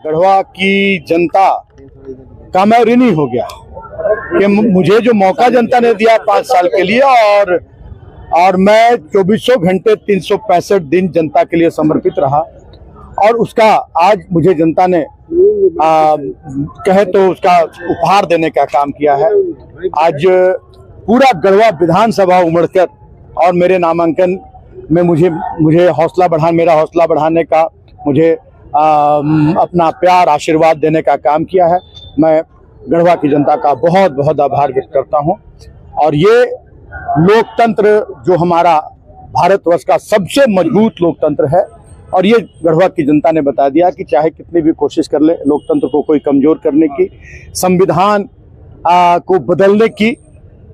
गढ़वा की जनता का मैं ऋणी हो गया कि मुझे जो मौका जनता ने दिया 5 साल के लिए और मैं 2400 घंटे 365 दिन जनता के लिए समर्पित रहा और उसका आज मुझे जनता ने कहे तो उसका उपहार देने का काम किया है। आज पूरा गढ़वा विधानसभा उमड़कर और मेरे नामांकन में मुझे हौसला बढ़ाने का मुझे अपना प्यार आशीर्वाद देने का काम किया है। मैं गढ़वा की जनता का बहुत बहुत आभार व्यक्त करता हूं। और ये लोकतंत्र जो हमारा भारतवर्ष का सबसे मजबूत लोकतंत्र है और ये गढ़वा की जनता ने बता दिया कि चाहे कितनी भी कोशिश कर ले लोकतंत्र को कोई कमजोर करने की, संविधान को बदलने की,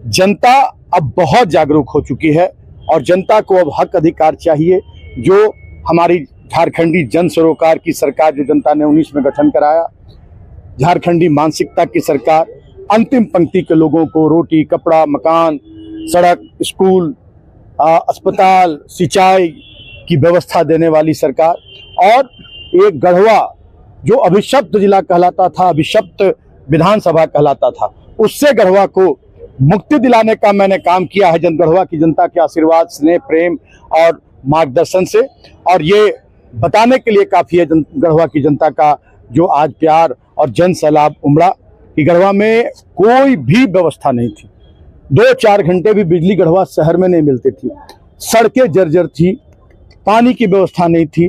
जनता अब बहुत जागरूक हो चुकी है और जनता को अब हक अधिकार चाहिए। जो हमारी झारखंडी जन सरोकार की सरकार जो जनता ने 19 में गठन कराया, झारखंडी मानसिकता की सरकार, अंतिम पंक्ति के लोगों को रोटी, कपड़ा, मकान, सड़क, स्कूल, अस्पताल, सिंचाई की व्यवस्था देने वाली सरकार, और एक गढ़वा जो अभिशप्त जिला कहलाता था, अभिशप्त विधानसभा कहलाता था, उससे गढ़वा को मुक्ति दिलाने का मैंने काम किया है गढ़वा की जनता के आशीर्वाद, स्नेह, प्रेम और मार्गदर्शन से। और ये बताने के लिए काफी है गढ़वा की जनता का जो आज प्यार और जन सैलाब उमड़ा कि गढ़वा में कोई भी व्यवस्था नहीं थी। 2-4 घंटे भी बिजली गढ़वा शहर में नहीं मिलती थी, सड़कें जर्जर थी, पानी की व्यवस्था नहीं थी,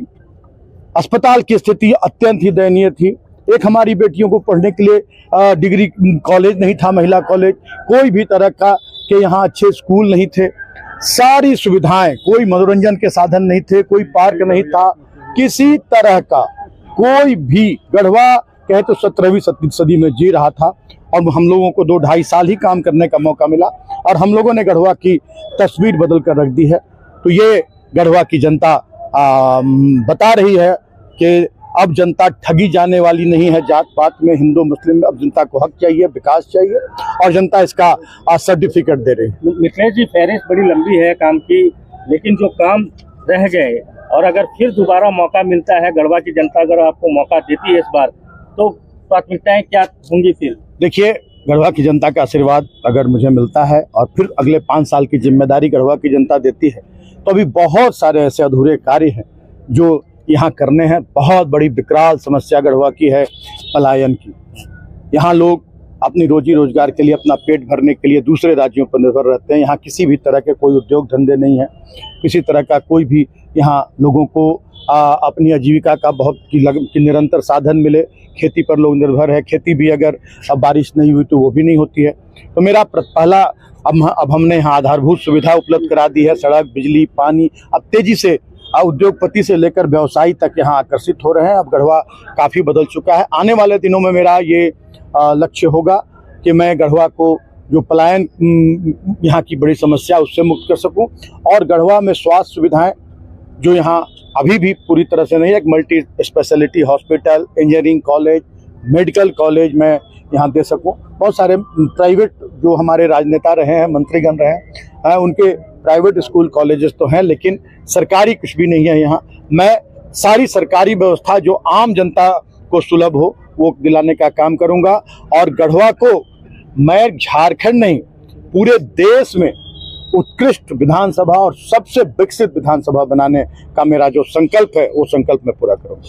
अस्पताल की स्थिति अत्यंत ही दयनीय थी। एक हमारी बेटियों को पढ़ने के लिए डिग्री कॉलेज नहीं था, महिला कॉलेज, कोई भी तरह का के यहाँ अच्छे स्कूल नहीं थे, सारी सुविधाएं, कोई मनोरंजन के साधन नहीं थे, कोई पार्क नहीं था, किसी तरह का कोई भी गढ़वा कहे तो 17वीं सदी में जी रहा था। और हम लोगों को 2-2.5 साल ही काम करने का मौका मिला और हम लोगों ने गढ़वा की तस्वीर बदल कर रख दी है। तो ये गढ़वा की जनता बता रही है कि अब जनता ठगी जाने वाली नहीं है जात पात में, हिंदू मुस्लिम में। अब जनता को हक चाहिए, विकास चाहिए और जनता इसका सर्टिफिकेट दे रही है। मिथिलेश जी, फहरिस्त बड़ी लंबी है काम की, लेकिन जो काम रह गए और अगर फिर दोबारा मौका मिलता है, गढ़वा की जनता अगर आपको मौका देती है इस बार, तो प्राथमिकताएं क्या होंगी फिर? देखिए, गढ़वा की जनता का आशीर्वाद अगर मुझे मिलता है और फिर अगले 5 साल की जिम्मेदारी गढ़वा की जनता देती है तो अभी बहुत सारे ऐसे अधूरे कार्य हैं जो यहाँ करने हैं। बहुत बड़ी विकराल समस्या गढ़वा की है पलायन की। यहाँ लोग अपनी रोजी रोजगार के लिए, अपना पेट भरने के लिए दूसरे राज्यों पर निर्भर रहते हैं। यहाँ किसी भी तरह के कोई उद्योग धंधे नहीं है, किसी तरह का कोई भी यहाँ लोगों को अपनी आजीविका का बहुत की निरंतर साधन मिले। खेती पर लोग निर्भर है, खेती भी अगर अब बारिश नहीं हुई तो वो भी नहीं होती है। तो मेरा पहला अब हमने यहाँ आधारभूत सुविधा उपलब्ध करा दी है, सड़क, बिजली, पानी। अब तेजी से उद्योगपति से लेकर व्यवसायी तक यहाँ आकर्षित हो रहे हैं। अब गढ़वा काफ़ी बदल चुका है। आने वाले दिनों में मेरा ये लक्ष्य होगा कि मैं गढ़वा को जो पलायन यहाँ की बड़ी समस्या उससे मुक्त कर सकूं और गढ़वा में स्वास्थ्य सुविधाएं जो यहाँ अभी भी पूरी तरह से नहीं है, एक multi speciality hospital, engineering college, medical college मैं यहाँ दे सकूं। बहुत सारे प्राइवेट जो हमारे राजनेता रहे हैं, मंत्रीगण रहे हैं, उनके प्राइवेट स्कूल कॉलेजेस तो हैं लेकिन सरकारी कुछ भी नहीं है यहाँ। मैं सारी सरकारी व्यवस्था जो आम जनता को सुलभ हो वो दिलाने का काम करूँगा और गढ़वा को मैं झारखंड नहीं पूरे देश में उत्कृष्ट विधानसभा और सबसे विकसित विधानसभा बनाने का मेरा जो संकल्प है वो संकल्प मैं पूरा करूँगा।